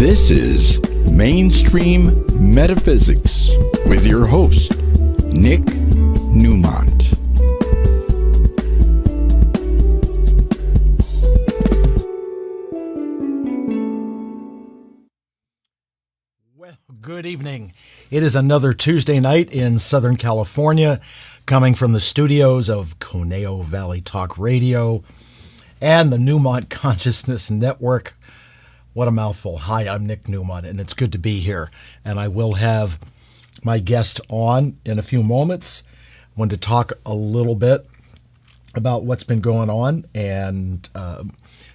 This is Mainstream Metaphysics with your host, Nick Newmont. Well, good evening. It is another Tuesday night in Southern California, coming from the studios of Conejo Valley Talk Radio and the Newmont Consciousness Network. What a mouthful. Hi, I'm Nick Newmont, and it's good to be here. And I will have my guest on in a few moments. I want to talk a little bit about what's been going on and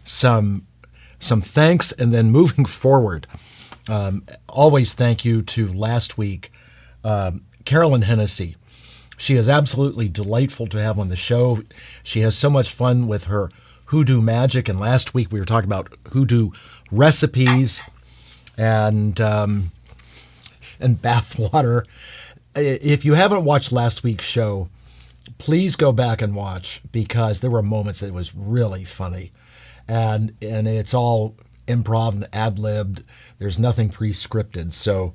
some thanks, and then moving forward. Always thank you to last week, Carolyn Hennessy. She is absolutely delightful to have on the show. She has so much fun with her hoodoo magic, and last week we were talking about hoodoo recipes and bath water. If you haven't watched last week's show, please go back and watch, because there were moments that was really funny, and it's all improv and ad-libbed. There's nothing pre-scripted. So,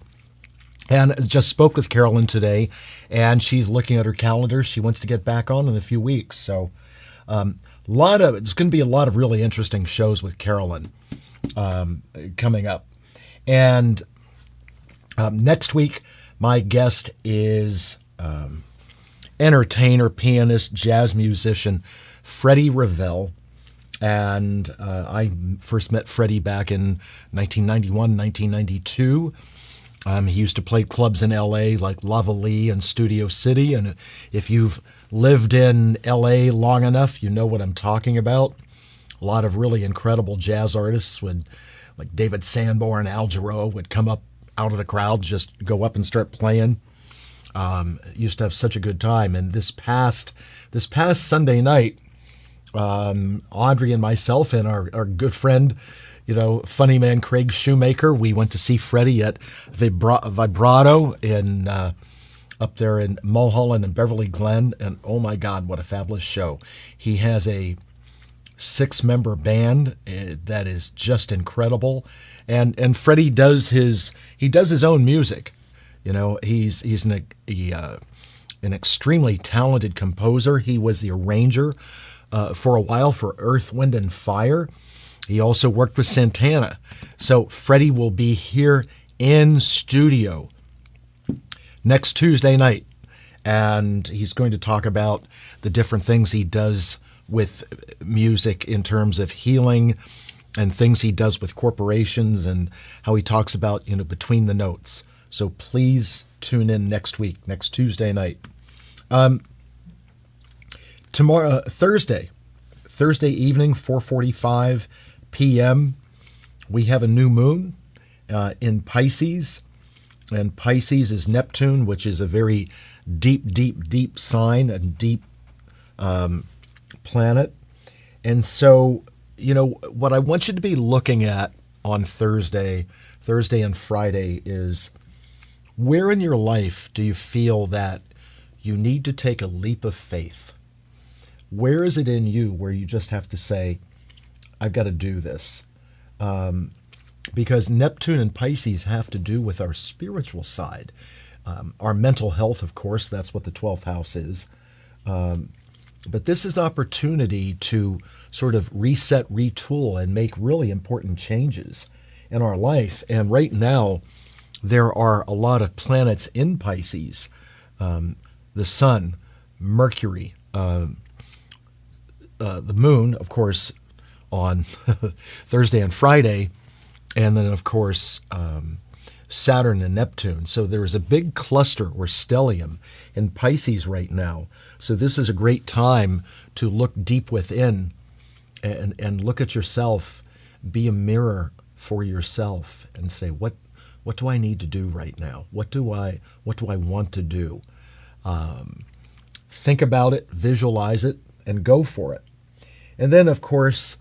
and just spoke with Carolyn today, and she's looking at her calendar. She wants to get back on in a few weeks. So, it's going to be a lot of really interesting shows with Carolyn coming up. And next week, my guest is entertainer, pianist, jazz musician Freddie Ravel. And I first met Freddie back in 1991, 1992. He used to play clubs in L.A. like Lavalley and Studio City. And if you've lived in L.A. long enough, you know what I'm talking about. A lot of really incredible jazz artists like David Sanborn, Al Jarreau, would come up out of the crowd, just go up and start playing. Used to have such a good time. And this past Sunday night, Audrey and myself and our good friend, funny man Craig Shoemaker, we went to see Freddie at Vibrato in up there in Mulholland and Beverly Glen, and oh my God, what a fabulous show. He has a 6-member band that is just incredible, and Freddie does his own music. He's an extremely talented composer. He was the arranger for a while for Earth, Wind, and Fire. He also worked with Santana. So Freddie will be here in studio next Tuesday night, and he's going to talk about the different things he does with music in terms of healing and things he does with corporations, and how he talks about, between the notes. So please tune in next week, next Tuesday night. Tomorrow, Thursday evening, 4:45 p.m., we have a new moon in Pisces, and Pisces is Neptune, which is a very deep, deep, deep sign, a deep planet. And so, what I want you to be looking at on Thursday and Friday is, where in your life do you feel that you need to take a leap of faith? Where is it in you where you just have to say, I've got to do this? Because Neptune and Pisces have to do with our spiritual side. Our mental health, of course, that's what the 12th house is. But this is an opportunity to sort of reset, retool, and make really important changes in our life. And right now, there are a lot of planets in Pisces. The Sun, Mercury, the Moon, of course, on Thursday and Friday, and then, of course, Saturn and Neptune. So there is a big cluster or stellium in Pisces right now. So this is a great time to look deep within and look at yourself, be a mirror for yourself, and say, what do I need to do right now? What do I want to do? Think about it, visualize it, and go for it. And then, of course,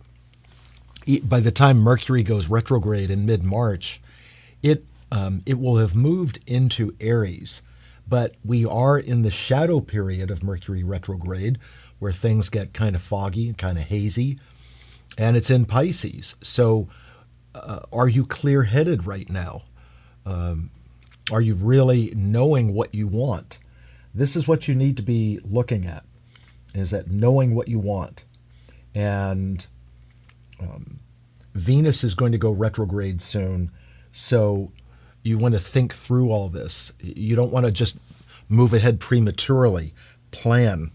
by the time Mercury goes retrograde in mid-March, it will have moved into Aries. But we are in the shadow period of Mercury retrograde, where things get kind of foggy and kind of hazy, and it's in Pisces. So Are you clear-headed right now? Are you really knowing what you want? This is what you need to be looking at, is that knowing what you want. And Venus is going to go retrograde soon, so you want to think through all this. You don't want to just move ahead prematurely. Plan,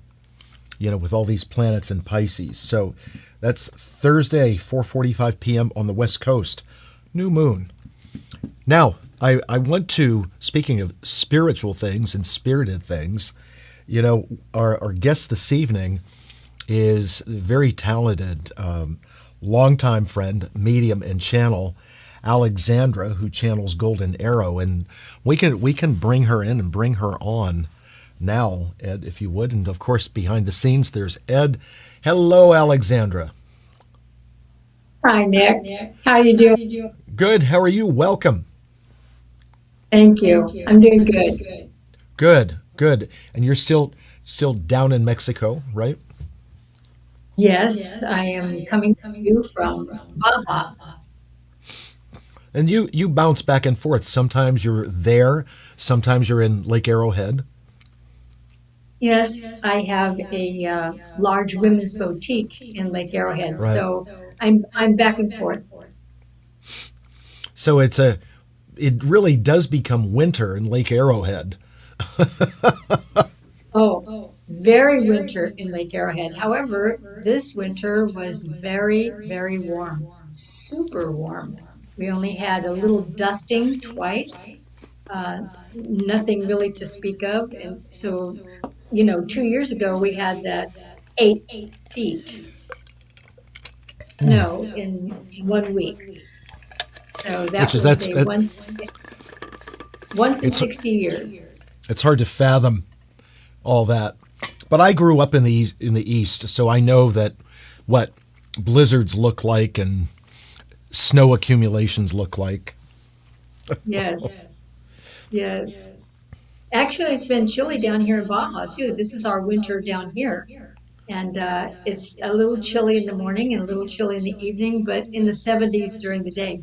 with all these planets in Pisces. So that's Thursday, 4:45 p.m. on the West Coast. New moon. Now, I want to, speaking of spiritual things and spirited things, our guest this evening is a very talented, longtime friend, medium and channel, Alexandria, who channels Golden Arrow. And we can bring her in and bring her on now, Ed, if you would. And of course, behind the scenes, there's Ed. Hello, Alexandria. Hi, Nick. How you doing? Good. How are you? Welcome. Thank you. I'm doing good. Good. And you're still down in Mexico, right? Yes, I am coming to you from Baja. And you bounce back and forth. Sometimes you're there, sometimes you're in Lake Arrowhead. Yes, I have a large women's boutique in Lake Arrowhead, Right. so I'm back and forth. So it really does become winter in Lake Arrowhead. Oh, very winter in Lake Arrowhead. However, this winter was very, very warm, super warm. We only had a little dusting twice, nothing really to speak of. And so, 2 years ago we had that 8 feet snow in 1 week. So that Which is was that's a once in it's 60 years. it's hard to fathom all that. But I grew up in the east, so I know that what blizzards look like and snow accumulations look like. Yes, yes. Actually, it's been chilly down here in Baja too. This is our winter down here. And it's a little chilly in the morning and a little chilly in the evening, but in the 70s during the day.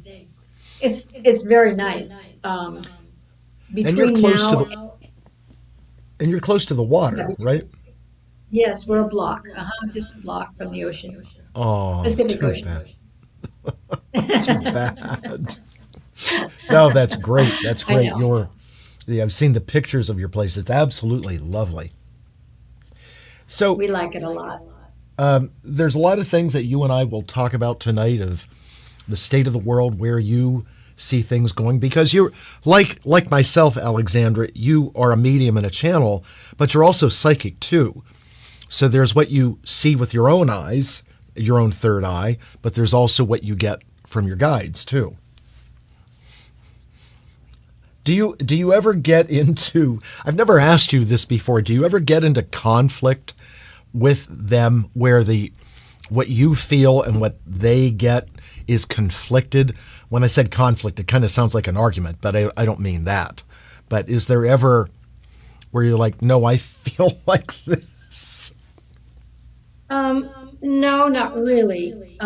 It's very nice. And you're Between close to now, the water, right? yes, we're a block, just a block from the ocean, Oh, Pacific too Ocean. bad. Too bad. No, that's great. That's I great. know. I've seen the pictures of your place. It's absolutely lovely. So We like it a lot. there's a lot of things that you and I will talk about tonight of the state of the world, where you see things going, because you're like myself, Alexandra, you are a medium and a channel, but you're also psychic too. So there's what you see with your own eyes, your own third eye, but there's also what you get from your guides too. Do you ever get into, I've never asked you this before, do you ever get into conflict with them where what you feel and what they get is conflicted? When I said conflict, it kind of sounds like an argument, but I don't mean that. But is there ever where you're like, no, I feel like this? No, not really.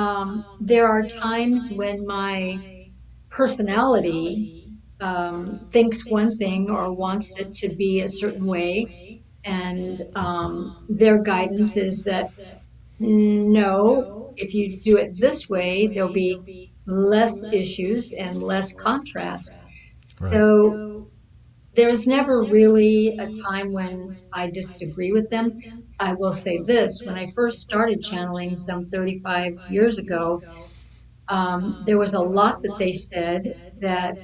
There are times when my personality thinks one thing or wants it to be a certain way, and their guidance is that no, if you do it this way, there'll be less issues and less contrast. Right. So there's never really a time when I disagree with them. I will say this, when I first started channeling some 35 years ago, there was a lot that they said that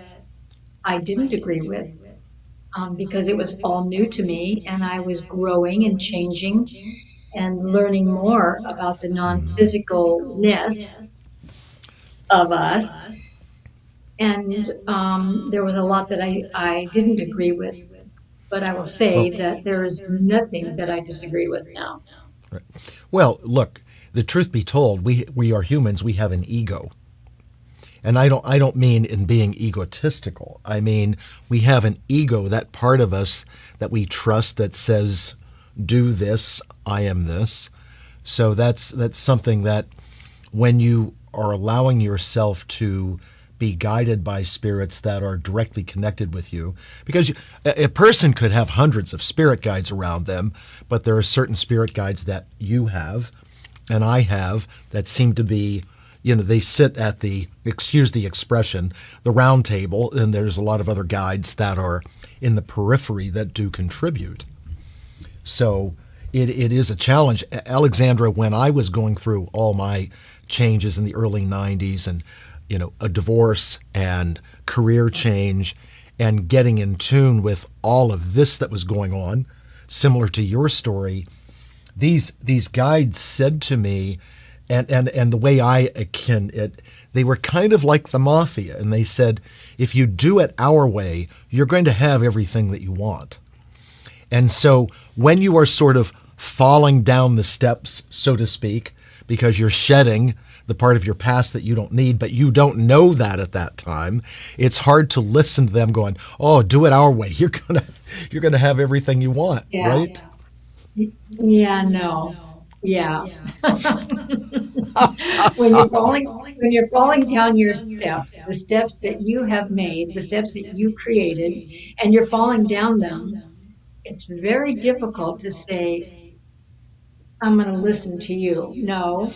I didn't agree with, because it was all new to me and I was growing and changing and learning more about the non-physicalness of us. And there was a lot that I didn't agree with, but I will say that there is nothing that I disagree with now. Right. Well, look, the truth be told, we are humans. We have an ego. And I don't mean in being egotistical. I mean, we have an ego, that part of us that we trust that says, do this, I am this. So that's something that when you are allowing yourself to be guided by spirits that are directly connected with you. Because a person could have hundreds of spirit guides around them, but there are certain spirit guides that you have and I have that seem to be, they sit at the, excuse the expression, the round table, and there's a lot of other guides that are in the periphery that do contribute. So it is a challenge. Alexandra, when I was going through all my changes in the early 90s and, a divorce and career change and getting in tune with all of this that was going on, similar to your story, these guides said to me, and the way I akin it, they were kind of like the mafia. And they said, if you do it our way, you're going to have everything that you want. And so when you are sort of falling down the steps, so to speak, because you're shedding the part of your past that you don't need, but you don't know that at that time, it's hard to listen to them going, oh, do it our way. You're gonna have everything you want, right? Yeah, no. Yeah. When you're falling down your steps, the steps that you have made, the steps that you created, and you're falling down them, it's very difficult to say, I'm going to listen to you. No,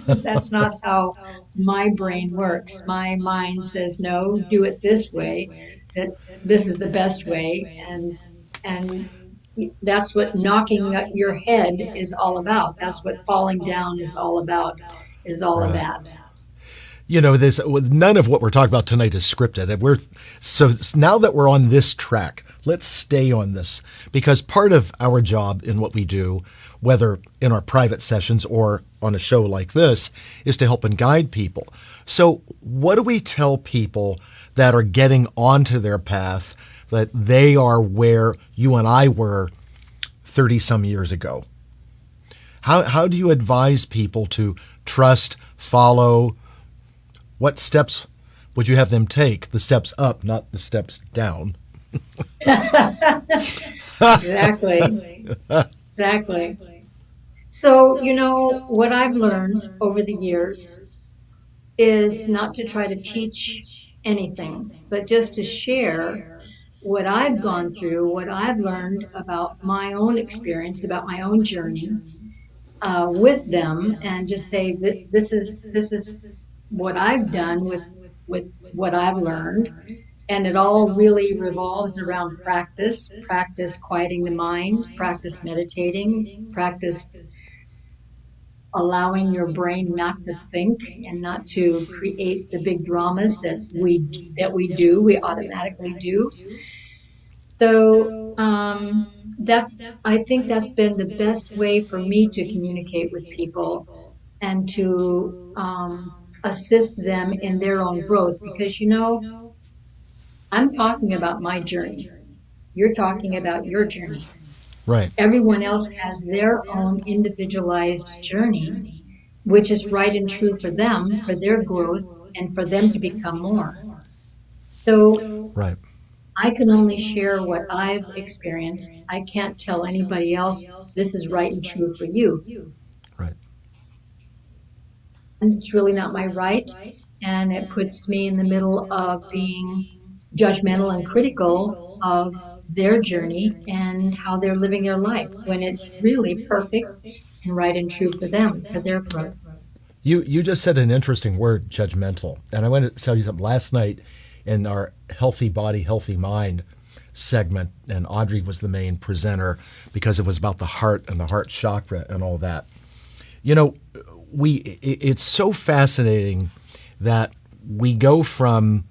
that's not how my brain works. My mind says, no, do it this way, that this is the best way. And that's what knocking your head is all about. That's what falling down is all about, is all of that. There's none of what we're talking about tonight is scripted. So now that we're on this track, let's stay on this, because part of our job in what we do, whether in our private sessions or on a show like this, is to help and guide people. So what do we tell people that are getting onto their path, that they are where you and I were 30 some years ago? How do you advise people to trust, follow? What steps would you have them take? The steps up, not the steps down. Exactly. So, what I've learned over the years is not to try to teach anything, but just to share what I've gone through, what I've learned about my own experience, about my own journey with them, and just say that this is what I've done with what I've learned. And it all really revolves around practice quieting the mind, practice meditating, practice allowing your brain not to think and not to create the big dramas that we automatically do. So I think that's been the best way for me to communicate with people and to assist them in their own growth, because I'm talking about my journey. You're talking about your journey. Right. Everyone else has their own individualized journey, which is right and true for them, for their growth, and for them to become more. So right. I can only share what I've experienced. I can't tell anybody else this is right and true for you. Right. And it's really not my right, and it puts me in the middle of being judgmental and critical of their journey and how they're living their life, when it's really perfect and right and true for them, for their growth. You just said an interesting word, judgmental. And I want to tell you something. Last night in our Healthy Body, Healthy Mind segment, and Audrey was the main presenter because it was about the heart and the heart chakra and all that. It's so fascinating that we go from,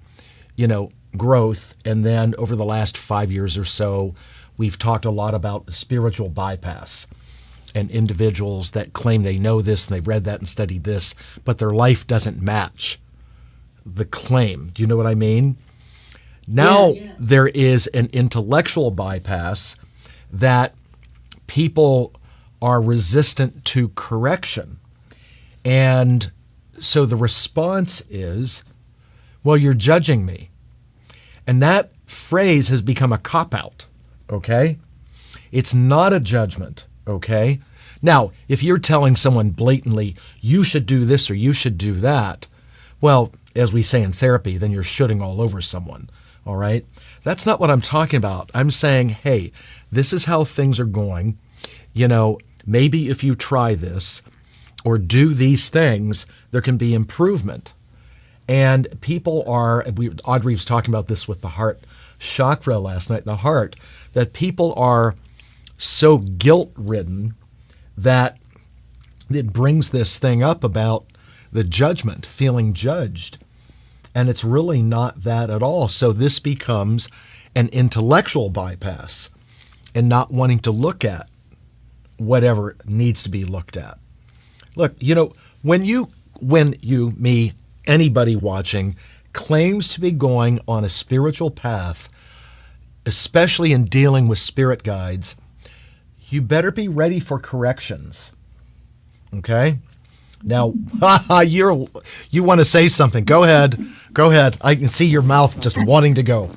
growth, and then over the last 5 years or so, we've talked a lot about spiritual bypass and individuals that claim they know this and they've read that and studied this, but their life doesn't match the claim. Do you know what I mean? Now yes. There is an intellectual bypass that people are resistant to correction. And so the response is, well, you're judging me. And that phrase has become a cop-out, okay? It's not a judgment, okay? Now, if you're telling someone blatantly, you should do this or you should do that, well, as we say in therapy, then you're shooting all over someone. All right? That's not what I'm talking about. I'm saying, hey, this is how things are going. Maybe if you try this or do these things, there can be improvement. And people Audrey was talking about this with the heart chakra last night, the heart, that people are so guilt-ridden that it brings this thing up about the judgment, feeling judged. And it's really not that at all. So this becomes an intellectual bypass and not wanting to look at whatever needs to be looked at. Look, when anybody watching claims to be going on a spiritual path, especially in dealing with spirit guides, you better be ready for corrections. Okay? Now, you want to say something. Go ahead. I can see your mouth just wanting to go.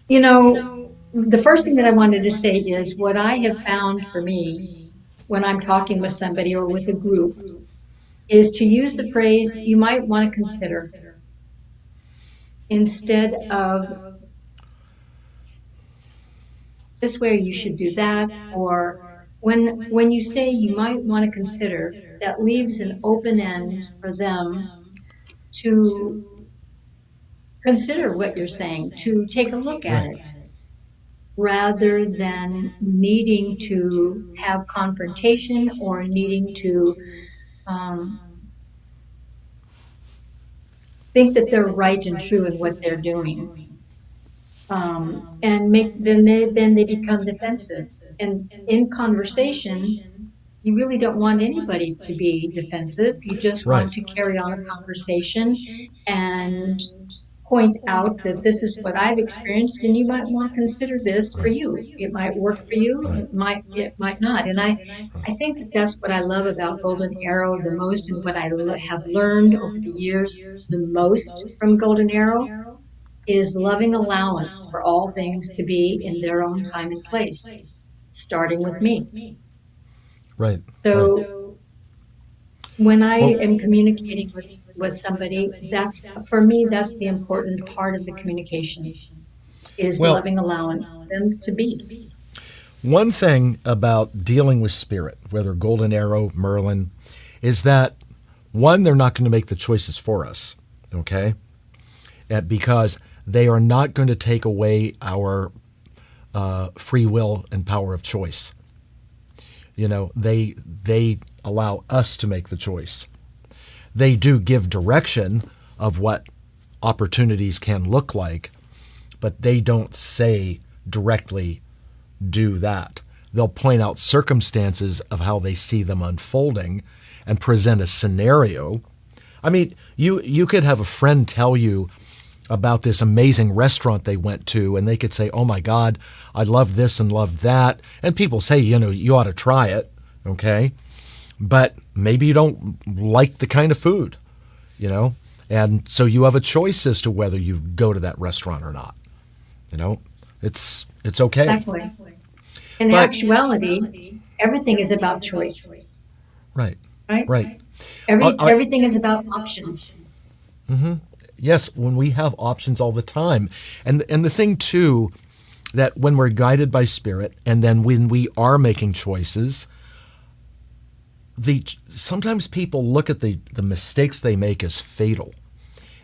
The first thing that I wanted to say is what I have found for me when I'm talking with somebody or with a group is to use the phrase, you might want to consider, instead of this way, you should do that, or when you say you might want to consider, that leaves an open end for them to consider what you're saying, to take a look at it, rather than needing to have confrontation or needing to think that they're right and true in what they're doing. And then they become defensive. And in conversation, you really don't want anybody to be defensive. You just want to carry on a conversation and point out that this is what I've experienced, and you might want to consider this for you. It might work for you. It might not. And I think that that's what I love about Golden Arrow the most, and what I have learned over the years the most from Golden Arrow is loving allowance for all things to be in their own time and place, starting with me. Right. So when I am communicating with somebody, for me, that's the important part of the communication, is loving allowance for them to be. One thing about dealing with spirit, whether Golden Arrow, Merlin, is that, one, they're not going to make the choices for us, okay? Because they are not going to take away our free will and power of choice. They allow us to make the choice. They do give direction of what opportunities can look like, but they don't say directly, do that. They'll point out circumstances of how they see them unfolding and present a scenario. I mean, you could have a friend tell you about this amazing restaurant they went to, and they could say, oh my God, I loved this and loved that. And people say, you ought to try it, okay? But maybe you don't like the kind of food, and so you have a choice as to whether you go to that restaurant or not. It's okay. Exactly. In actuality, everything is about choice. Right. Right. Everything is about options. Mm-hmm. Yes, when we have options all the time. And the thing, too, that when we're guided by spirit and then when we are making choices, sometimes people look at the mistakes they make as fatal,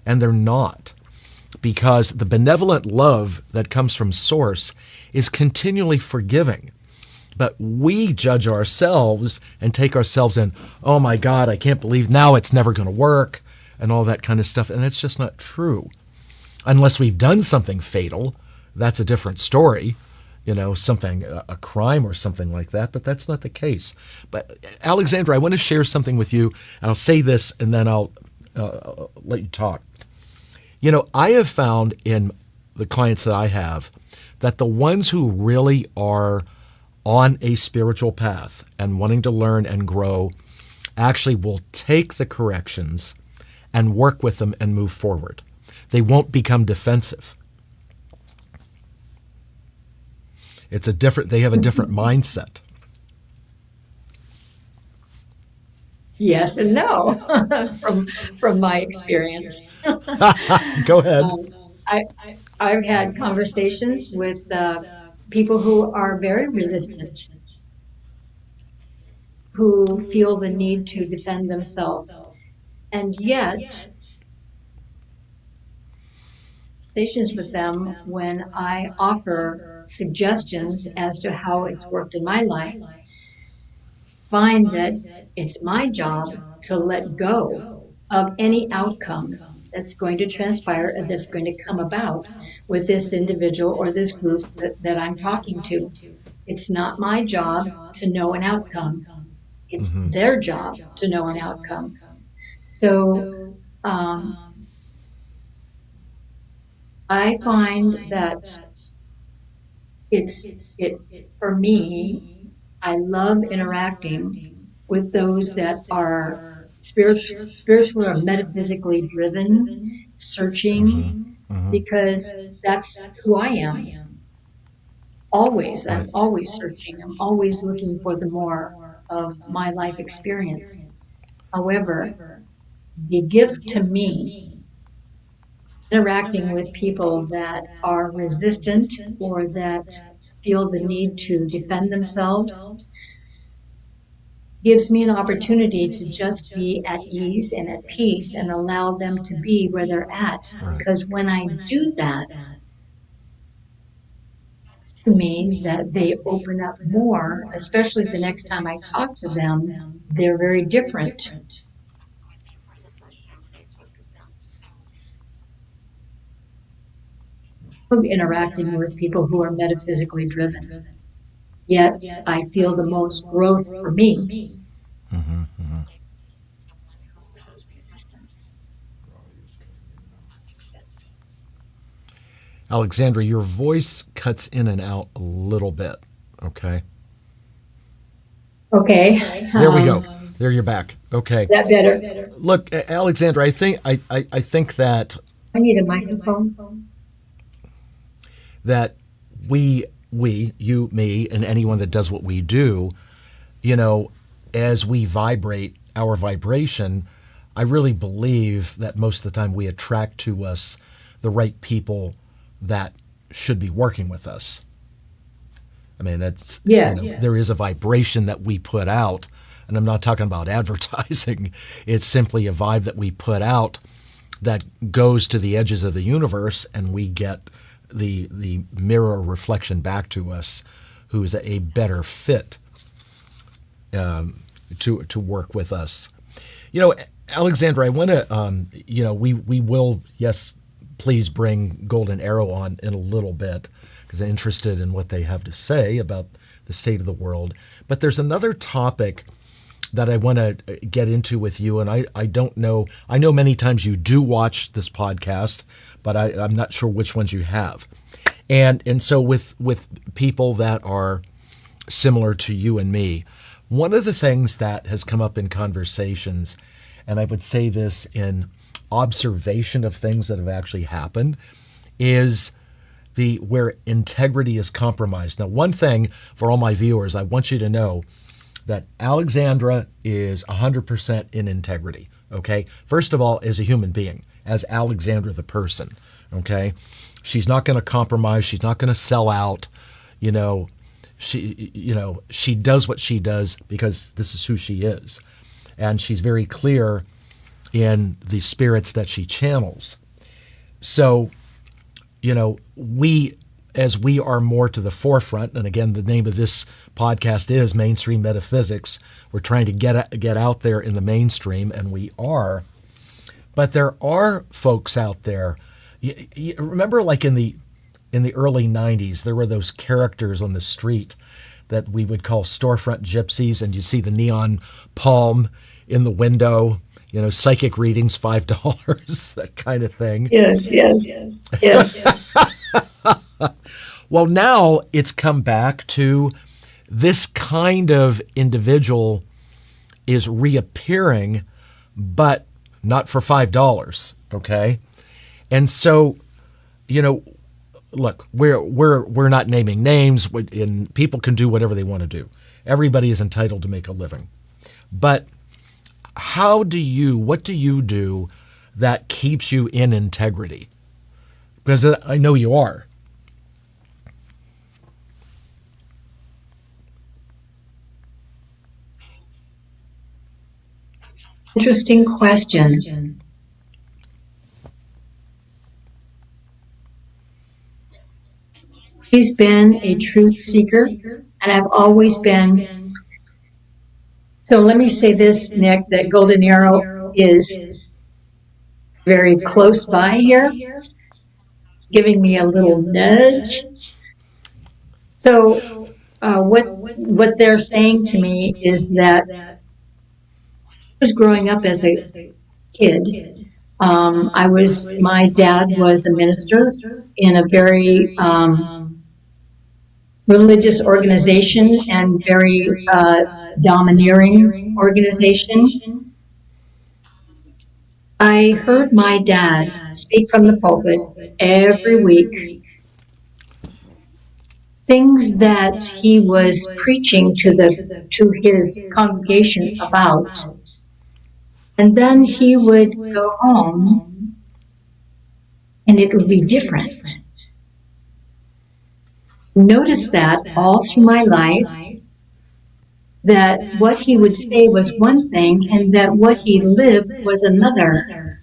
and they're not, because the benevolent love that comes from Source is continually forgiving. But we judge ourselves and take ourselves in, oh my God, I can't believe now it's never going to work, and all that kind of stuff. And it's just not true. Unless we've done something fatal, that's a different story, something, a crime or something like that, but that's not the case. But Alexandra, I want to share something with you, and I'll say this and then I'll let you talk. I have found in the clients that I have that the ones who really are on a spiritual path and wanting to learn and grow actually will take the corrections and work with them and move forward. They won't become defensive. They have a different mindset. Yes and no from my experience. Go ahead. I I've had conversations with people who are very resistant, who feel the need to defend themselves, and yet conversations with them when I offer suggestions as to how it's worked in my life, find that it's my job to let go of any outcome that's going to transpire and that's going to come about with this individual or this group that I'm talking to. It's not my job to know an outcome. It's Mm-hmm. their job to know an outcome. So um, I find that it for me, I love interacting with those that are spiritually or metaphysically driven, Mm-hmm. searching, Mm-hmm. because that's who I am. Always, I'm Right. always searching. I'm always looking for the more of my life experience. However, the gift to me, interacting with people that are resistant or that feel the need to defend themselves, gives me an opportunity to just be at ease and at peace and allow them to be where they're at. Right. Because when I do that, to me that they open up more, especially the next time I talk to them, they're very different. From interacting with people who are metaphysically driven. Yet I feel the most growth for me. Mm-hmm. Mm-hmm. Alexandra, your voice cuts in and out a little bit. Okay. Okay. There we go. There you're back. Okay. Is that better? Look, Alexandra, I think that I need a microphone. that we, you, me, and anyone that does what we do, you know, as we vibrate our vibration, I really believe that most of the time we attract to us the right people that should be working with us. I mean, it's, Yes. there is a vibration that we put out, and I'm not talking about advertising. It's simply a vibe that we put out that goes to the edges of the universe, and we get the mirror reflection back to us, who is a better fit to work with us. You know, Alexandra, I want to, we will, yes, please bring Golden Arrow on in a little bit because I'm interested in what they have to say about the state of the world. But there's another topic that I want to get into with you, and I don't know. I know many times you do watch this podcast, but I'm not sure which ones you have. And so with people that are similar to you and me, one of the things that has come up in conversations, and I would say this in observation of things that have actually happened, is where integrity is compromised. Now, one thing for all my viewers, I want you to know that Alexandra is 100% in integrity, okay? First of all, as a human being, as Alexandra the person, okay? She's not going to compromise. She's not going to sell out. She does what she does because this is who she is. And she's very clear in the spirits that she channels. So, as we are more to the forefront, and again, the name of this podcast is Mainstream Metaphysics. We're trying to get out there in the mainstream, and we are. But there are folks out there. You remember, like in the early '90s, there were those characters on the street that we would call storefront gypsies, and you see the neon palm in the window. Psychic readings, $5, that kind of thing. Yes. Well, now it's come back to this kind of individual is reappearing, but not for $5, okay? And so, look, we're not naming names, and people can do whatever they want to do. Everybody is entitled to make a living. But what do you do that keeps you in integrity? Because I know you are. Interesting question. He's been a truth seeker, and I've always been. So let me say this, Nick, that Golden Arrow is very close by here, giving me a little nudge. So what they're saying to me is that I was growing up as a kid. My dad was a minister in a very religious organization and very domineering organization. I heard my dad speak from the pulpit every week things that he was preaching to his congregation about. And then he would go home and it would be different. Notice that all through my life, that what he would say was one thing and that what he lived was another.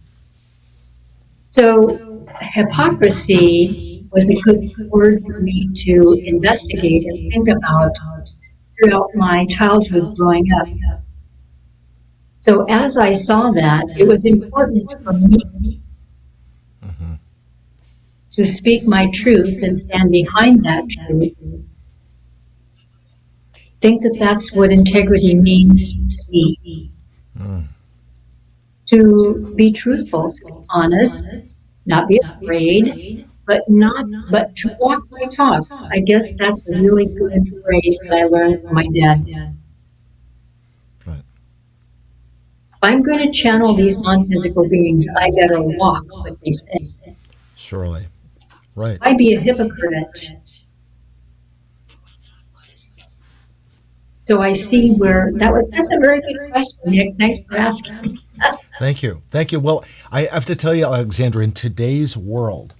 So hypocrisy was a good word for me to investigate and think about throughout my childhood growing up. So as I saw that, it was important for me to speak my truth and stand behind that truth. Think that that's what integrity means to me. To be truthful, to be honest, not be afraid, but to walk my talk. I guess that's a really good phrase that I learned from my dad. Right. If I'm going to channel these non-physical beings, I better walk what they say. Surely. Right. Why be a hypocrite? So I see where that's a very good question, Nick. Thanks for asking. Thank you. Thank you. Well, I have to tell you, Alexandria, in today's world,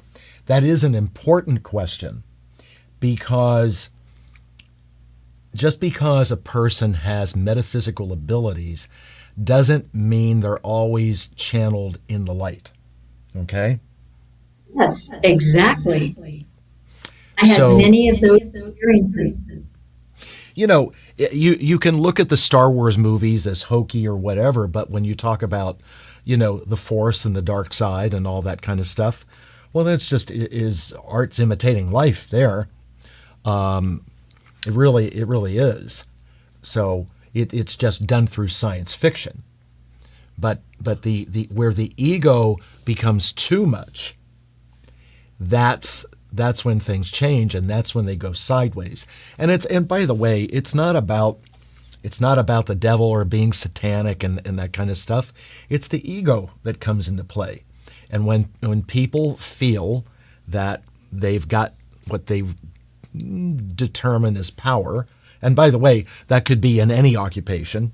that is an important question, because just because a person has metaphysical abilities doesn't mean they're always channeled in the light. Okay? Yes, exactly. I have many of those experiences. You know, you can look at the Star Wars movies as hokey or whatever, but when you talk about, the Force and the dark side and all that kind of stuff, well, that's just art's imitating life there. It really is. So it's just done through science fiction. But the where the ego becomes too much, that's when things change, and that's when they go sideways. And by the way, it's not about the devil or being satanic and that kind of stuff. It's the ego that comes into play. And when people feel that they've got what they determine as power, and by the way, that could be in any occupation,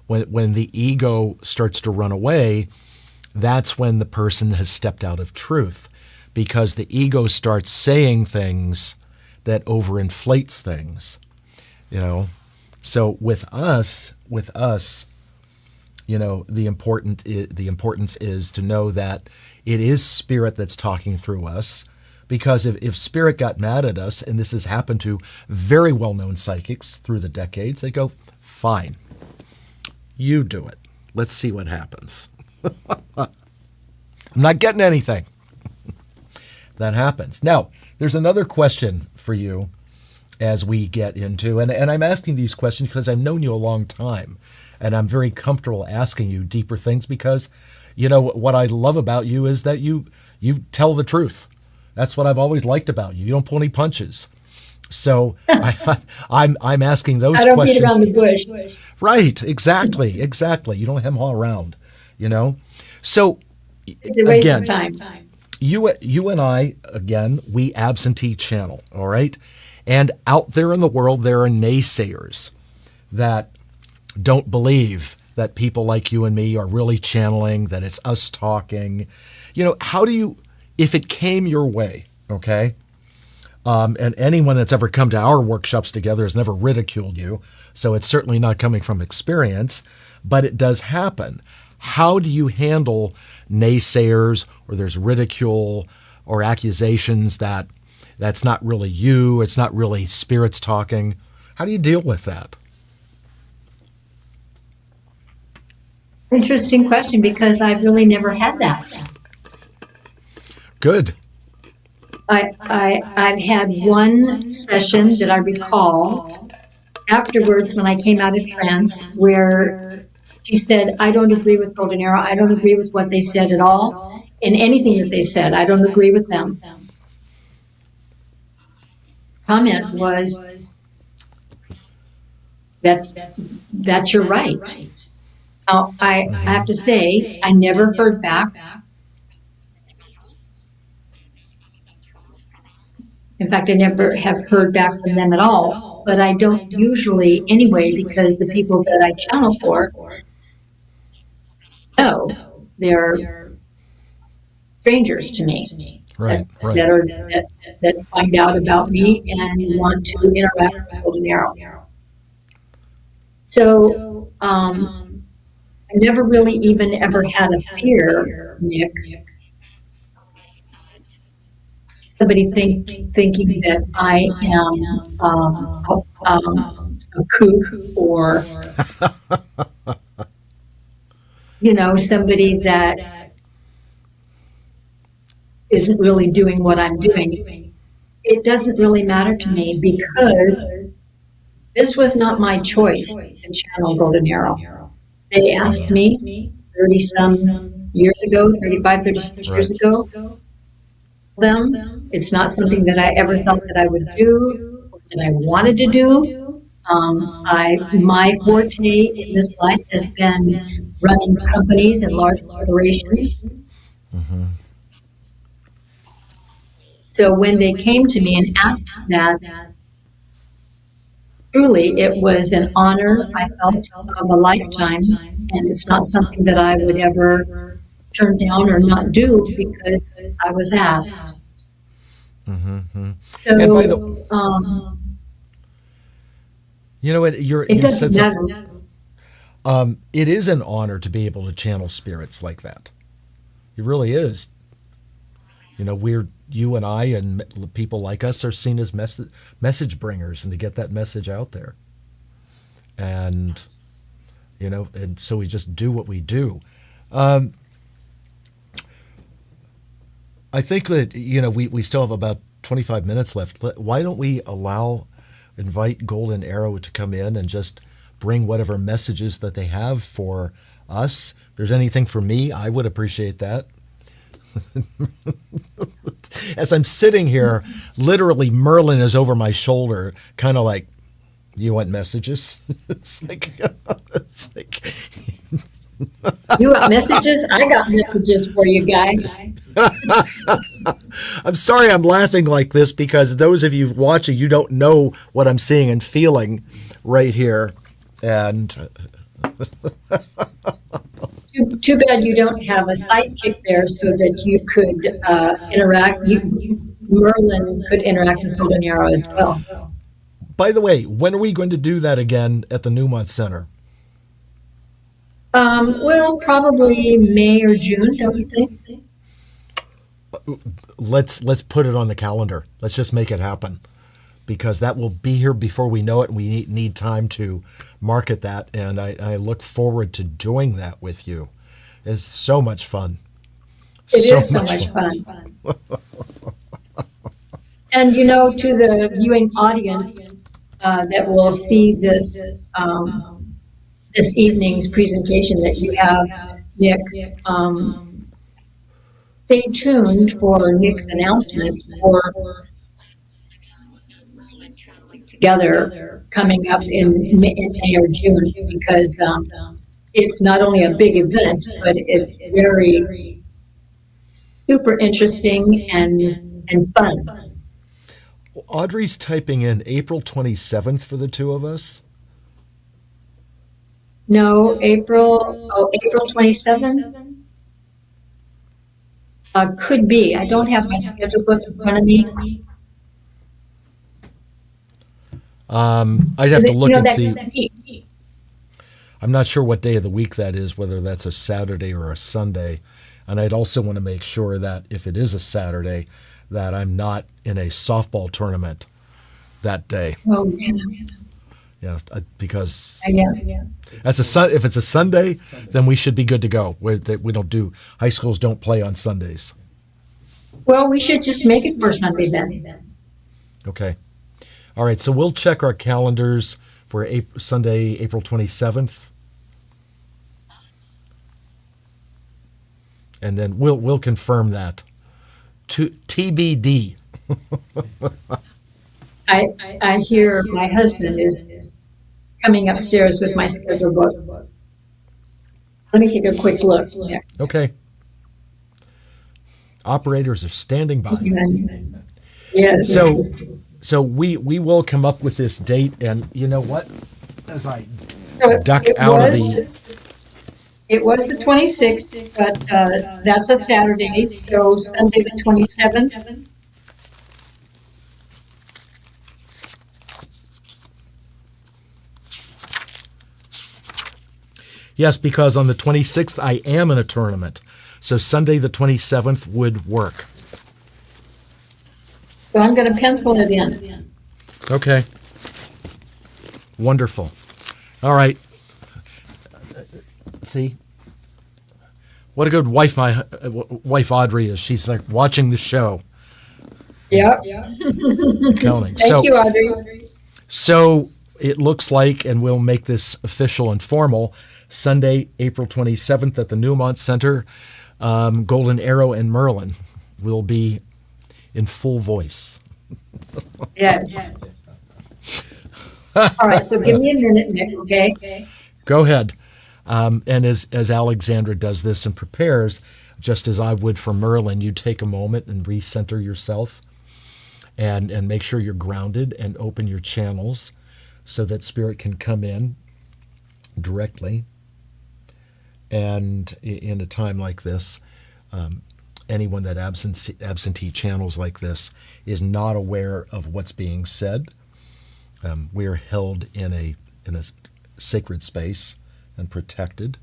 when the ego starts to run away, that's when the person has stepped out of truth, because the ego starts saying things that overinflates things, So with us, the importance is to know that it is spirit that's talking through us. Because if spirit got mad at us, and this has happened to very well-known psychics through the decades, they go, fine, you do it. Let's see what happens. I'm not getting anything. That happens. Now, there's another question for you as we get into, and I'm asking these questions because I've known you a long time, and I'm very comfortable asking you deeper things because, what I love about you is that you tell the truth. That's what I've always liked about you. You don't pull any punches. So I'm asking those questions. I don't beat around the bush. Right, exactly. You don't hem-haw around, So it's a waste of time. You and I, again, we absentee channel, all right? And out there in the world, there are naysayers that don't believe that people like you and me are really channeling, that it's us talking. How do you, if it came your way, okay, and anyone that's ever come to our workshops together has never ridiculed you, so it's certainly not coming from experience, but it does happen. How do you handle naysayers, or there's ridicule or accusations that that's not really you, it's not really spirits talking? How do you deal with that? Interesting question, because I've really never had that. Good. I've had one session that I recall afterwards when I came out of trance where she said, I don't agree with Golden Arrow. I don't agree with what they said at all. And anything that they said, I don't agree with them. Comment was, that's your right. Now, I have to say, I never heard back. In fact, I never have heard back from them at all, but I don't usually anyway, because the people that I channel for, they're strangers to me. Right. That find out about me and want to interact with Golden Arrow. So, I never really even ever had a fear, Nick. Somebody thinking that I am a kook, or somebody that isn't really doing what I'm doing. It doesn't really matter to me, because this was not my choice to channel Golden Arrow. They asked me 30-some years ago, 35, 36 years ago. It's not something that I ever thought that I would do, or that I wanted to do. My forte in this life has been running companies and large corporations. Mm-hmm. So when they came to me and asked that, truly it was an honor I felt of a lifetime, and it's not something that I would ever turn down or not do, because I was asked. Mm-hmm. So, and by the, it doesn't matter. It is an honor to be able to channel spirits like that. It really is. You and I and people like us are seen as message bringers, and to get that message out there. And so we just do what we do. I think that, we still have about 25 minutes left. Why don't we invite Golden Arrow to come in and just bring whatever messages that they have for us. If there's anything for me, I would appreciate that. As I'm sitting here, literally Merlin is over my shoulder, kind of like, you want messages? It's like you want messages? I got messages for you, guy. I'm sorry I'm laughing like this, because those of you watching, you don't know what I'm seeing and feeling right here. And Too bad you don't have a sidekick there so that you could interact. Merlin could interact with Golden Arrow as well. By the way, when are we going to do that again at the Newmont Center? Well, probably May or June, don't you think? Let's put it on the calendar. Let's just make it happen, because that will be here before we know it, and we need time to market that. And I look forward to doing that with you. It's so much fun. It is so much fun. And to the viewing audience that will see this evening's presentation that you have, Nick, stay tuned for Nick's announcement for together coming up in May or June, because it's not only a big event, but it's very super interesting and fun. Audrey's typing in April 27th for the two of us. No, April 27th. Could be. I don't have my schedule book in front of me. I'd have to look and that see. could be. I'm not sure what day of the week that is, whether that's a Saturday or a Sunday. And I'd also want to make sure that if it is a Saturday, that I'm not in a softball tournament that day. Oh, yeah. Yeah, because Yeah. if it's a Sunday, then we should be good to go. We don't do high schools don't play on Sundays. Well, we should just make it for Sunday then. Okay. All right. So we'll check our calendars for Sunday, April 27th, and then we'll confirm that. TBD. I hear my husband is coming upstairs with my schedule book. Let me take a quick look. Yeah. Okay. Operators are standing by. Yes. So we will come up with this date, and you know what? As I So duck it out of It was the 26th, but that's a Saturday, so Sunday the 27th. Yes, because on the 26th I am in a tournament, so Sunday the 27th would work. So I'm going to pencil it in. Okay. Wonderful. All right. See, what a good wife my wife Audrey is. She's like watching the show. Yep. Counting. Thank you, Audrey. So it looks like, and we'll make this official and formal, Sunday, April 27th at the Newmont Center, Golden Arrow and Merlin will be in full voice. Yes. All right, so give me a minute, Nick, okay? Go ahead. And as Alexandra does this and prepares, just as I would for Merlin, you take a moment and recenter yourself and make sure you're grounded and open your channels so that spirit can come in directly. And in a time like this, anyone that absentee channels like this is not aware of what's being said. We are held in a sacred space and protected.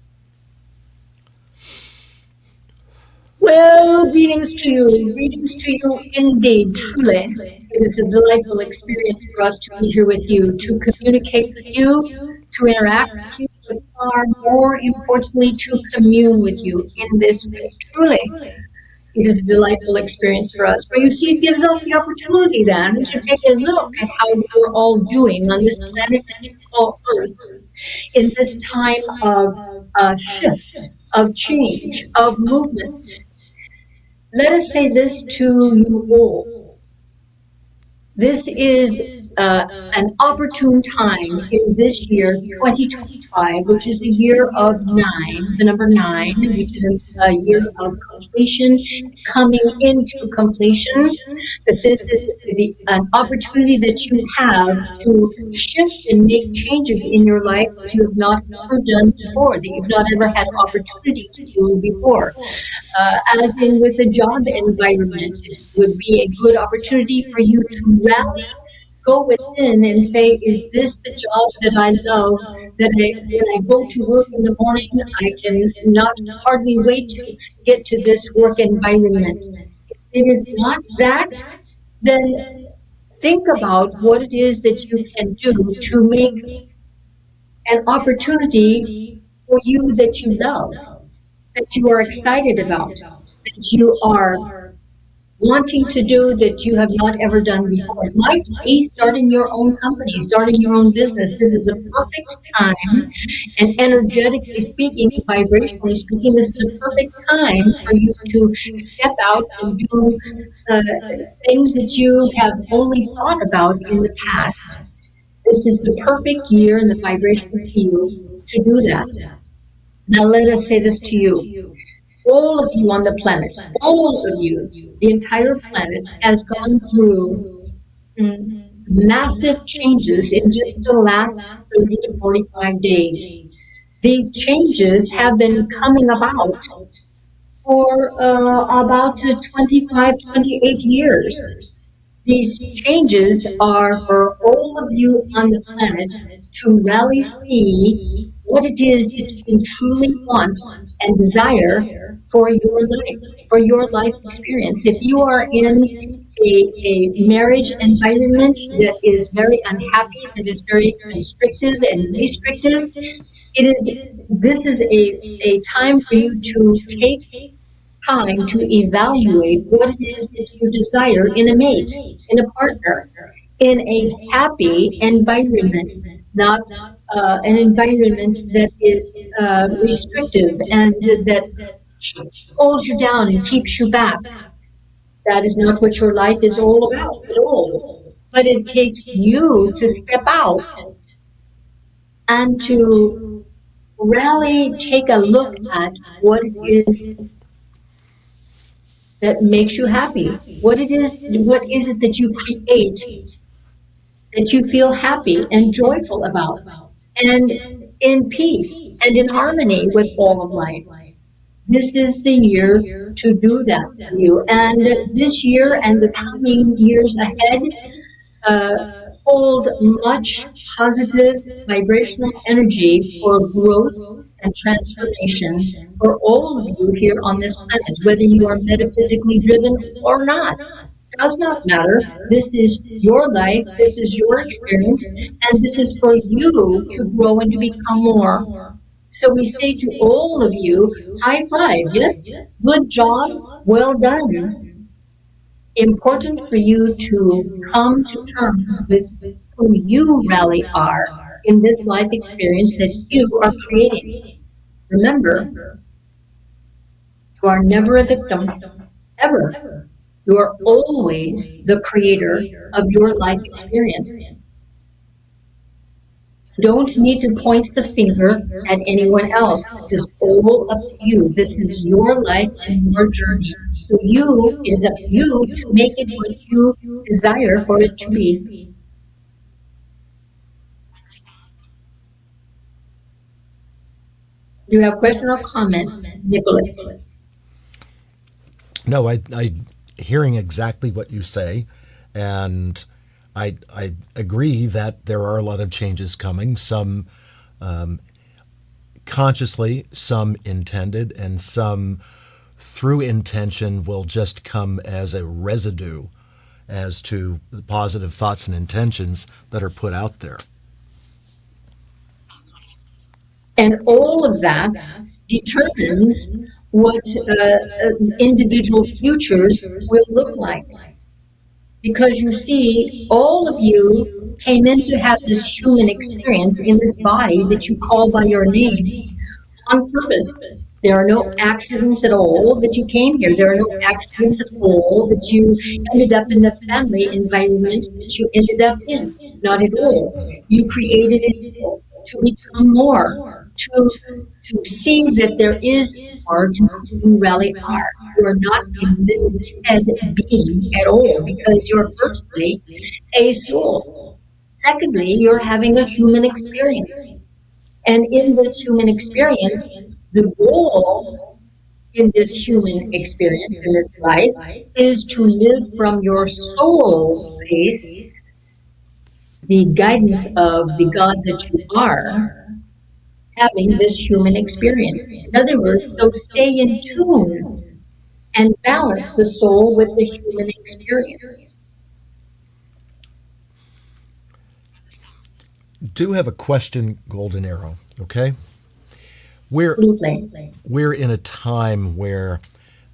Well, greetings to you indeed, truly. It is a delightful experience for us to be here with you, to communicate with you, to interact with you, but far more importantly, to commune with you in this way. Truly, it is a delightful experience for us. For you see, it gives us the opportunity then to take a look at how we're all doing on this planet that you call Earth in this time of shift, of change, of movement. Let us say this to you all. This is an opportune time in this year, 2025, which is a year of 9, the number 9, which is a year of completion, coming into completion, that this is an opportunity that you have to shift and make changes in your life that you have not ever done before, that you've not ever had opportunity to do before. As in with the job environment, it would be a good opportunity for you to rally, go within and say, is this the job that I love, that when I go to work in the morning, I can not hardly wait to get to this work environment. If it is not that, then think about what it is that you can do to make an opportunity for you that you love, that you are excited about, that you are wanting to do that you have not ever done before. It might be starting your own company, starting your own business. This is a perfect time, and energetically speaking, vibrationally speaking, this is a perfect time for you to step out and do things that you have only thought about in the past. This is the perfect year in the vibrational field to do that. Now let us say this to you. All of you on the planet, all of you, the entire planet has gone through massive changes in just the last 30 to 45 days. These changes have been coming about for about 25, 28 years. These changes are for all of you on the planet to rally see what it is that you truly want and desire for your life experience. If you are in a marriage environment that is very unhappy, that is very constrictive and restrictive, this is a time for you to take time to evaluate what it is that you desire in a mate, in a partner, in a happy environment, not an environment that is restrictive and that holds you down and keeps you back. That is not what your life is all about at all. But it takes you to step out and to really take a look at what it is that makes you happy. What is it that you create that you feel happy and joyful about and in peace and in harmony with all of life? This is the year to do that for you. And this year and the coming years ahead uh, hold much positive vibrational energy for growth and transformation for all of you here on this planet, whether you are metaphysically driven or not. Does not matter. This is your life, this is your experience, and this is for you to grow and to become more. So we say to all of you, high five, yes, good job, well done. Important for you to come to terms with who you really are in this life experience that you are creating. Remember, you are never a victim, ever. You are always the creator of your life experience. Don't need to point the finger at anyone else. This is all up to you. This is your life and your journey. So it is up to you to make it what you desire for it to be. Do you have a question or comment, Nicholas? No, I hearing exactly what you say, and I agree that there are a lot of changes coming. Some consciously, some intended, and some through intention will just come as a residue as to the positive thoughts and intentions that are put out there. And all of that determines what individual futures will look like. Because you see, all of you came in to have this human experience in this body that you call by your name on purpose. There are no accidents at all that you came here. There are no accidents at all that you ended up in the family environment that you ended up in. Not at all. You created it to become more, to see that there is more to who you really are. You are not a limited being at all because you're firstly a soul. Secondly, you're having a human experience. And in this human experience, the goal in this human experience, in this life, is to live from your soul place, the guidance of the God that you are, having this human experience. In other words, so stay in tune and balance the soul with the human experience. Do have a question, Golden Arrow, okay? Absolutely. We're in a time where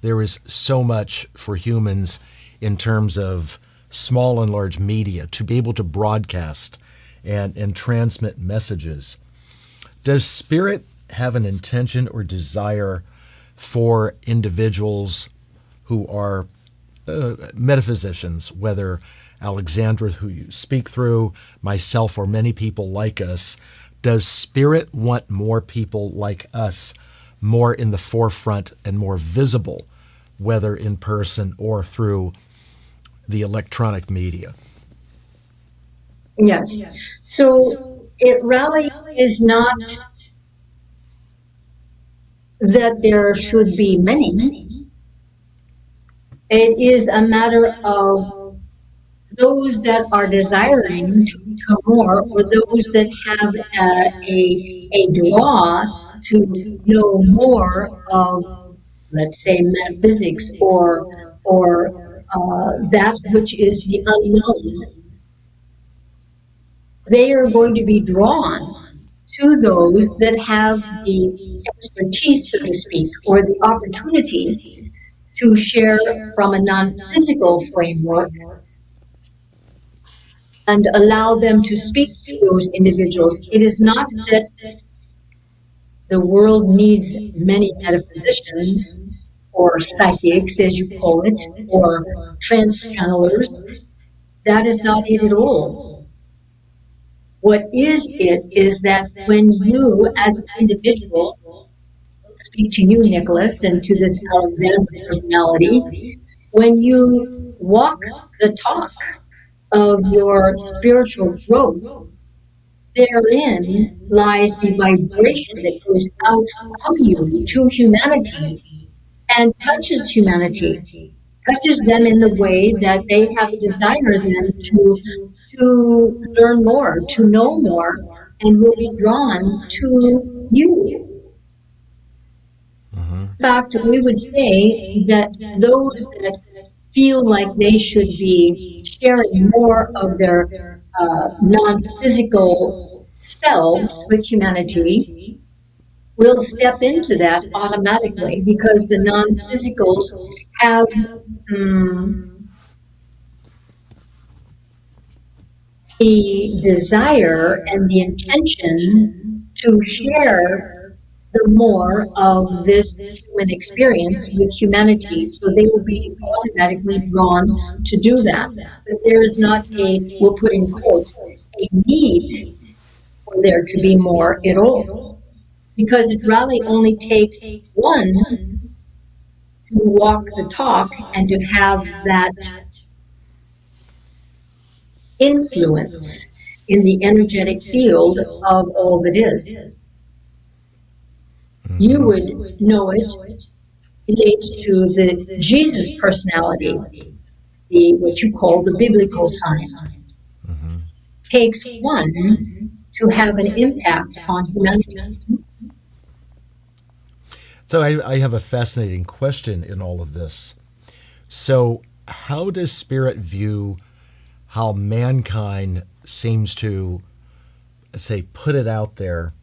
there is so much for humans in terms of small and large media to be able to broadcast and transmit messages. Does Spirit have an intention or desire for individuals who are metaphysicians, whether Alexandria, who you speak through, myself, or many people like us? Does Spirit want more people like us more in the forefront and more visible, whether in person or through the electronic media? Yes. So it really is not that there should be many. It is a matter of those that are desiring to become more, or those that have a draw to know more of, let's say, metaphysics, or that which is the unknown. They are going to be drawn to those that have the expertise, so to speak, or the opportunity to share from a non-physical framework and allow them to speak to those individuals. It is not that the world needs many metaphysicians or psychics, as you call it, or trance channelers. That is not it at all. What is it is that when you, as an individual, speak to you, Nicholas, and to this Alexandria personality, when you walk the talk of your spiritual growth, therein lies the vibration that goes out from you to humanity and touches them in the way that they have a desire then to learn more, to know more, and will be drawn to you. In fact, we would say that those that feel like they should be sharing more of their non-physical selves with humanity will step into that automatically because the non-physicals have the desire and the intention to share the more of this human experience with humanity. So they will be automatically drawn to do that. But there is not a, we'll put in quotes, a need for there to be more at all. Because it really only takes one to walk the talk and to have that influence in the energetic field of all that is. You would know it relates to the Jesus personality, the what you call the biblical times. Takes one to have an impact on humanity. So I have a fascinating question in all of this. So how does Spirit view how mankind seems to, say, put it out there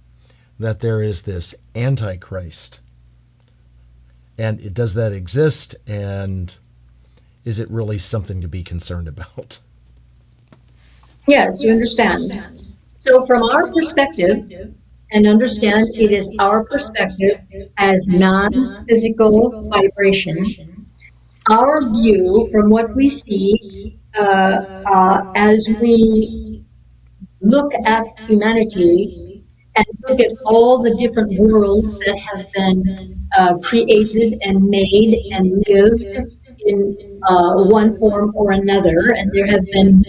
that there is this Antichrist? And does that exist? And is it really something to be concerned about? Yes, you understand. So from our perspective, and understand it is our perspective as non-physical vibration, our view from what we see as we look at humanity and look at all the different worlds that have been created and made and lived in one form or another, and there have been.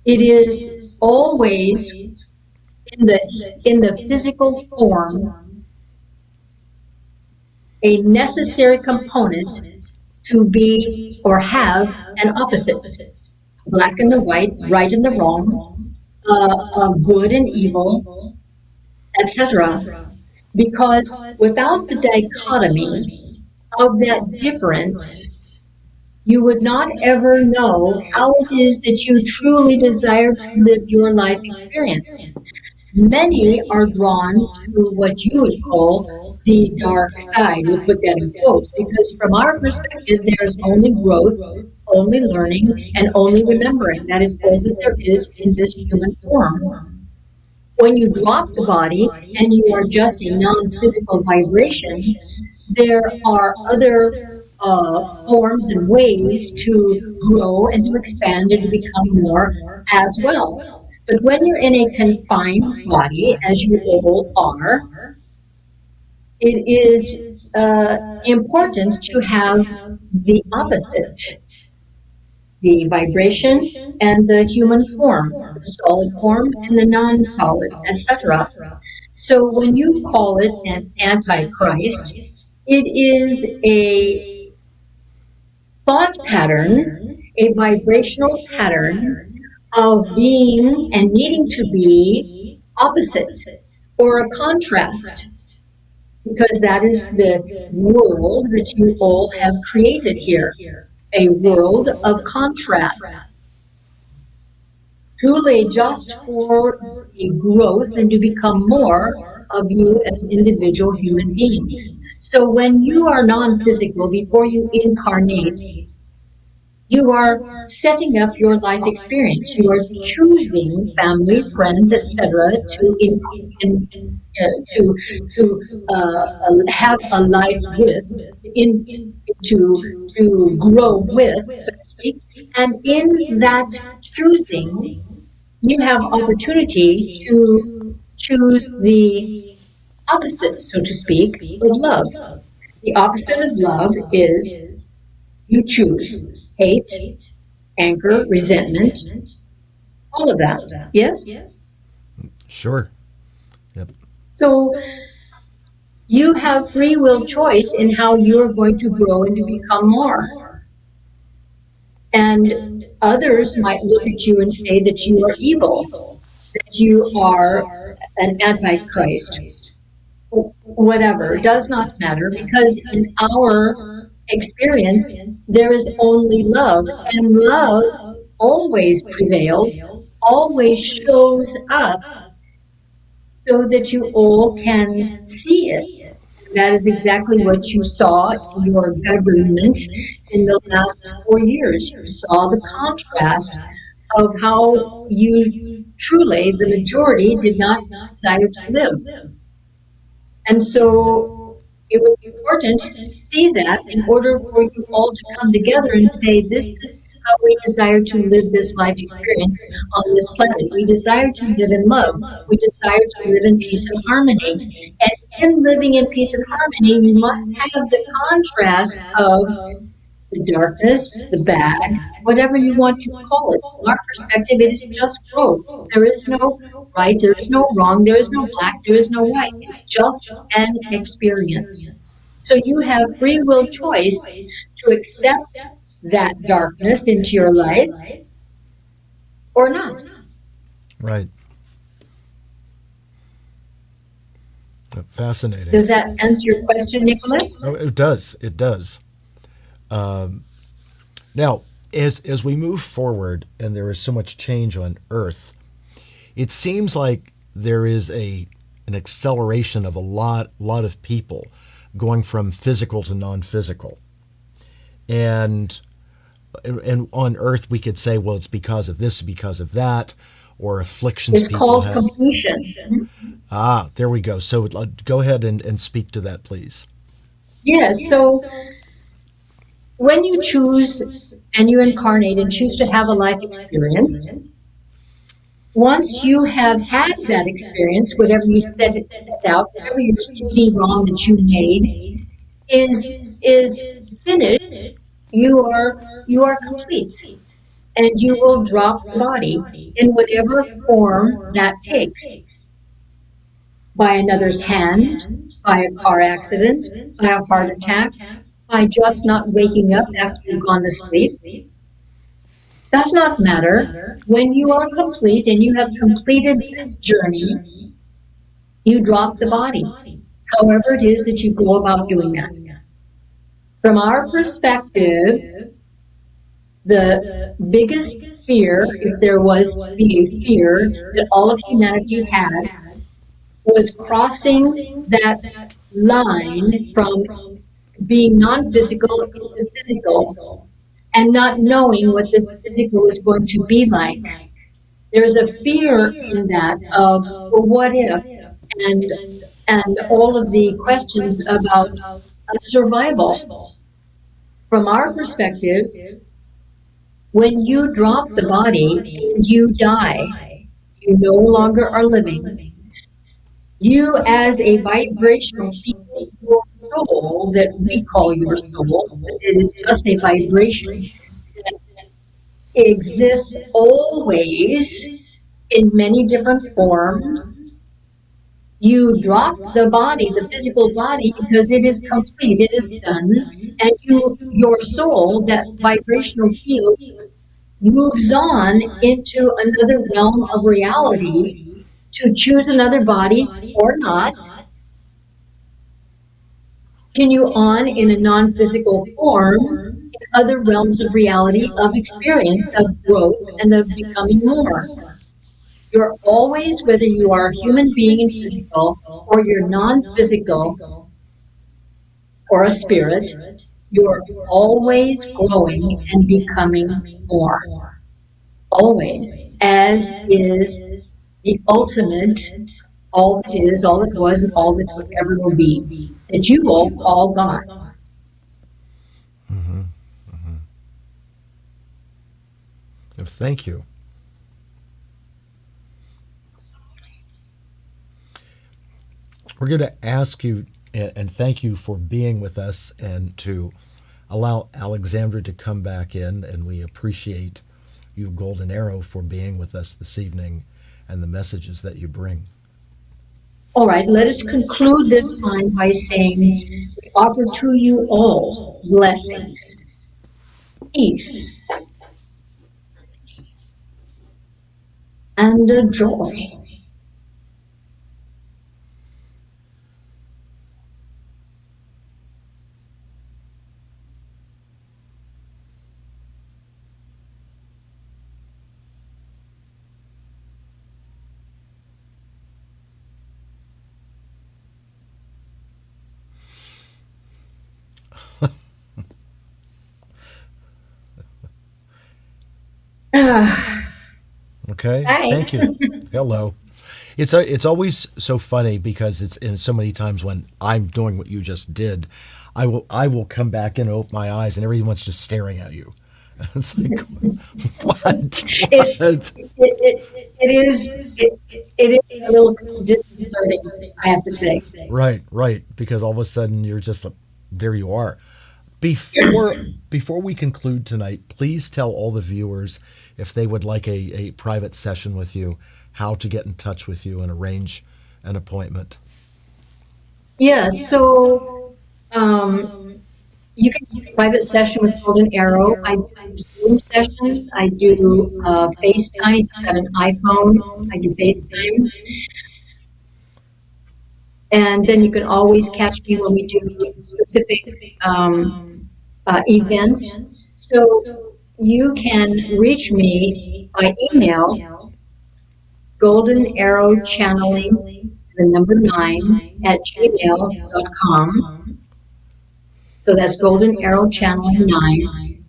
It is always in the physical form a necessary component to be or have an opposite, black and the white, right and the wrong, good and evil, etc. Because without the dichotomy of that difference, you would not ever know how it is that you truly desire to live your life experience. Many are drawn to what you would call the dark side. We put that in quotes because from our perspective, there's only growth, only learning, and only remembering. That is all that there is in this human form. When you drop the body and you are just a non-physical vibration, there are other forms and ways to grow and to expand and to become more as well. But when you're in a confined body, as you all are, it is important to have the opposite, the vibration and the human form, the solid form and the non-solid, etc. So when you call it an antichrist, it is a thought pattern, a vibrational pattern of being and needing to be opposite or a contrast, because that is the world that you all have created here, a world of contrast, truly just for the growth and to become more of you as individual human beings. So when you are non-physical, before you incarnate, you are setting up your life experience. You are choosing family, friends, etc., to in, to have a life with, in to grow with, so to speak. And in that choosing, you have opportunity to choose the opposite, so to speak, of love. The opposite of love is you choose hate, anger, resentment, all of that. Yes? Sure. Yep. So you have free will choice in how you're going to grow and to become more. And others might look at you and say that you are evil, that you are an antichrist, whatever. It does not matter, because in our experience, there is only love, and love always prevails, always shows up so that you all can see it. That is exactly what you saw in your government in the last 4 years. You saw the contrast of how you truly, the majority, did not desire to live. And so it was important to see that in order for you all to come together and say, this is how we desire to live this life experience on this planet. We desire to live in love. We desire to live in peace and harmony. And in living in peace and harmony, you must have the contrast of the darkness, the bad, whatever you want to call it. From our perspective, it is just growth. There is no right, there is no wrong, there is no black, there is no white. It's just an experience. So you have free will choice to accept that darkness into your life or not. Right. Fascinating. Does that answer your question, Nicholas? Oh, it does. It does. Now, as we move forward, and there is so much change on Earth, it seems like there is an acceleration of a lot of people going from physical to non-physical, and on Earth we could say, well, it's because of this, because of that, or afflictions. It's called completion. Ah, there we go. So go ahead and speak to that, please. Yes. So when you choose and you incarnate and choose to have a life experience, once you have had that experience, whatever you set out, whatever your CD ROM that you made is finished, you are complete, and you will drop the body in whatever form that takes. By another's hand, by a car accident, by a heart attack, by just not waking up after you've gone to sleep. Does not matter. When you are complete and you have completed this journey, you drop the body. However it is that you go about doing that. From our perspective, the biggest fear, if there was to be a fear that all of humanity has, was crossing that line from being non-physical into physical and not knowing what this physical is going to be like. There's a fear in that of, well, what if, and all of the questions about survival. From our perspective, when you drop the body and you die, you no longer are living. You, as a vibrational being, your soul that we call your soul, but it is just a vibration that exists always in many different forms, You drop the body, the physical body, because it is complete, it is done, and your soul, that vibrational field, moves on into another realm of reality to choose another body or not, continue on in a non-physical form in other realms of reality, of experience, of growth, and of becoming more. You're always, whether you are a human being and physical, or you're non-physical, or a spirit, you're always growing and becoming more. Always. As is the ultimate, all that is, all that was, and all that ever will be, that you all call God. Mm-hmm. Mm-hmm. Thank you. We're going to ask you and thank you for being with us and to allow Alexandria to come back in. And we appreciate you, Golden Arrow, for being with us this evening and the messages that you bring. All right, let us conclude this time by saying, we offer to you all blessings, peace, and a joy. Okay, Hi. thank you. Hello. It's always so funny because it's in so many times when I'm doing what you just did, I will come back in and open my eyes and everyone's just staring at you. It's like what? It is a little disconcerting, I have to say. Right. Because all of a sudden you're just there you are. Before we conclude tonight, please tell all the viewers if they would like a private session with you, how to get in touch with you and arrange an appointment. Yes, so you can do a private session with Golden Arrow. I do Zoom sessions. I do FaceTime. I've got an iPhone. I do FaceTime. And then you can always catch me when we do specific events. So you can reach me by email, Golden Arrow Channeling, the number 9 at gmail.com. So that's Golden Arrow Channeling 9,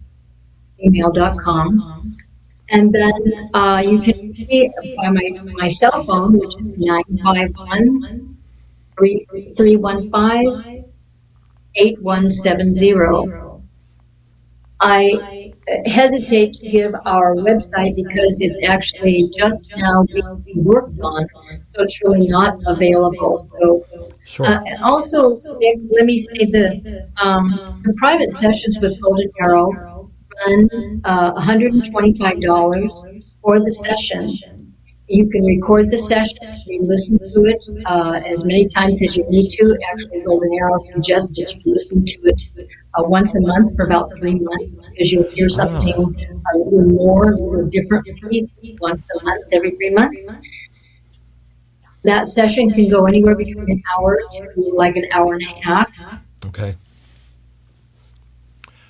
gmail.com. And then you can reach me by my cell phone, which is 951 315 8170. I hesitate to give our website because it's actually just now being worked on, so it's really not available. So, Sure. also, Nick, let me say this: the private sessions with Golden Arrow run $125 for the session. You can record the session, re-listen to it as many times as you need to. Actually, Golden Arrow suggests that you listen to it once a month for about 3 months because you'll hear something a little more, a little differently once a month, every 3 months. That session can go anywhere between an hour to like an hour and a half. Okay.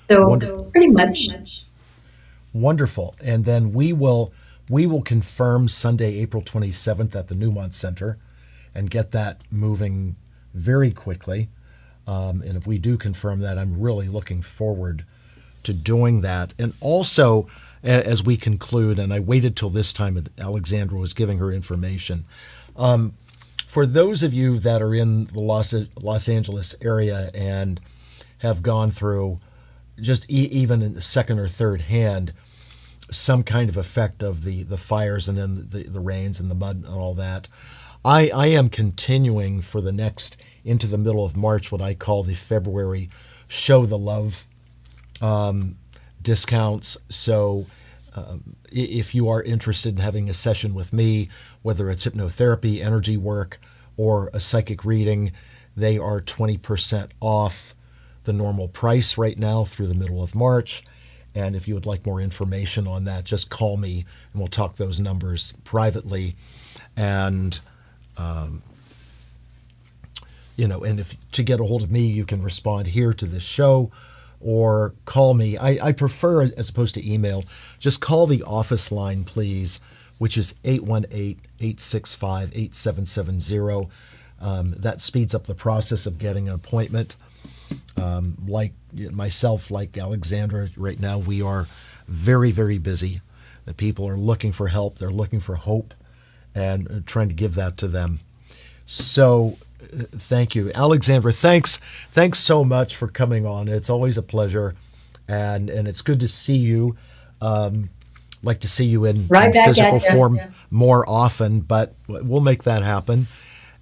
So pretty much. Wonderful. And then we will confirm Sunday, April 27th at the Newmont Center and get that moving very quickly. And if we do confirm that, I'm really looking forward to doing that. And also, as we conclude, and I waited till this time, Alexandra was giving her information. For those of you that are in the Los Angeles area and have gone through just even in the second or third hand, some kind of effect of the fires and then the rains and the mud and all that, I am continuing for the next into the middle of March what I call the February Show the Love discounts. So if you are interested in having a session with me, whether it's hypnotherapy, energy work, or a psychic reading, they are 20% off the normal price right now through the middle of March. And if you would like more information on that, just call me and we'll talk those numbers privately. And, and if to get a hold of me, you can respond here to this show or call me. I prefer, as opposed to email, just call the office line, please, which is 818-865-8770. That speeds up the process of getting an appointment. Like myself, like Alexandra, right now we are very, very busy. The people are looking for help. They're looking for hope and trying to give that to them. So thank you. Alexandra, thanks so much for coming on. It's always a pleasure. And it's good to see you. Like to see you in physical form more often, but we'll make that happen.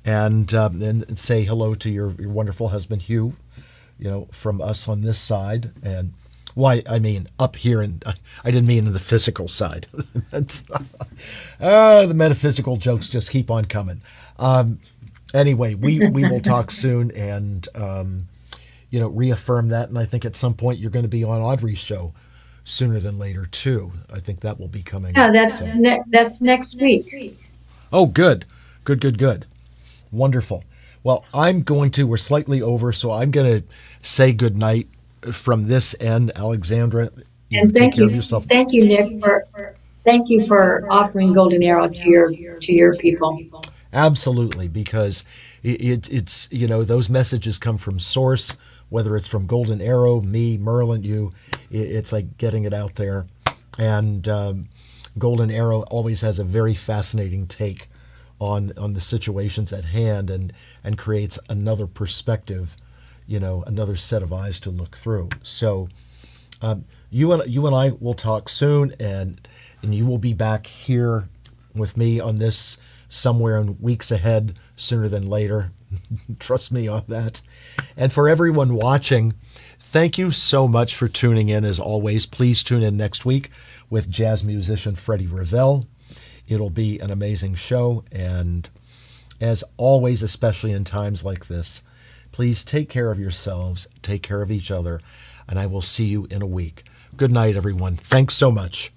And say hello to your wonderful husband, Hugh, from us on this side. And why, I mean, up here, and I didn't mean in the physical side. The metaphysical jokes just keep on coming. Anyway, we will talk soon and, reaffirm that. And I think at some point you're going to be on Audrey's show sooner than later too. I think that will be coming. Yeah, that's next week. Oh, good. Wonderful. Well, we're slightly over, so I'm going to say good night from this end. Alexandra, and take care of yourself. Thank you, Nick, thank you for offering Golden Arrow to your people. Absolutely, because it's those messages come from source, whether it's from Golden Arrow, me, Merlin, you. It's like getting it out there. And Golden Arrow always has a very fascinating take on the situations at hand and creates another perspective, another set of eyes to look through. So you and I will talk soon, and you will be back here with me on this somewhere in weeks ahead, sooner than later. Trust me on that. And for everyone watching, thank you so much for tuning in. As always, please tune in next week with jazz musician Freddie Ravel. It'll be an amazing show. And as always, especially in times like this, please take care of yourselves, take care of each other, and I will see you in a week. Good night, everyone. Thanks so much.